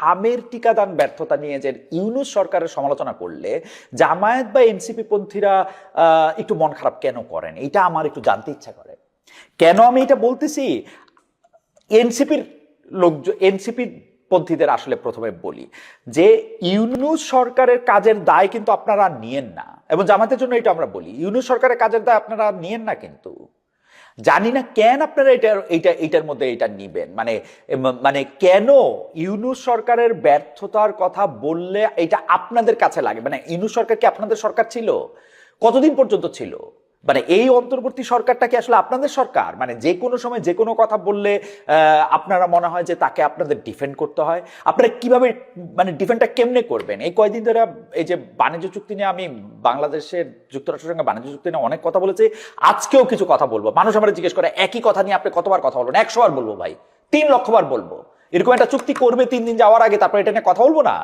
খামের টিকাদান ব্যর্থতা নিয়ে যে ইউনূস সরকারের সমালোচনা করলে জামায়াত বা এনসিপি পন্থীরা একটু মন খারাপ কেন করেন, এটা আমার একটু জানতে ইচ্ছা করে। কেন আমি এটা বলতেছি, এনসিপির এনসিপি পন্থীদের আসলে প্রথমে বলি যে ইউনূস সরকারের কাজের দায় কিন্তু আপনারা নিয়েন না, এবং জামাতের জন্য এটা আমরা বলি, ইউনূস সরকারের কাজের দায় আপনারা নিয়েন না। কিন্তু জানি না কেন আপনারা এটার মধ্যে এটা নিবেন, মানে মানে কেন ইউনূস সরকারের ব্যর্থতার কথা বললে এটা আপনাদের কাছে লাগে। মানে ইউনূস সরকার কি আপনাদের সরকার ছিল? কতদিন পর্যন্ত ছিল? মানে এই অন্তর্বর্তী সরকারটা কি আসলে আপনাদের সরকার? মানে যে কোনো সময় যে কোনো কথা বললে আপনারা মনে হয় যে তাকে আপনাদের ডিফেন্ড করতে হয়। আপনারা কিভাবে, মানে ডিফেন্ডটা কেমনে করবেন? এই কয়দিন ধরে এই যে বাণিজ্য চুক্তি নিয়ে আমি বাংলাদেশের যুক্তরাষ্ট্রের সঙ্গে বাণিজ্য চুক্তি নিয়ে অনেক কথা বলেছি, আজকেও কিছু কথা বলবো। মানুষ আমরা জিজ্ঞেস করে একই কথা নিয়ে আপনি কতবার কথা বলবেন? 100 বার বলবো ভাই, 3 লক্ষ বার বলবো। এরকম একটা চুক্তি করবে 3 দিন যাওয়ার আগে, তারপর এটা নিয়ে কথা বলবো না?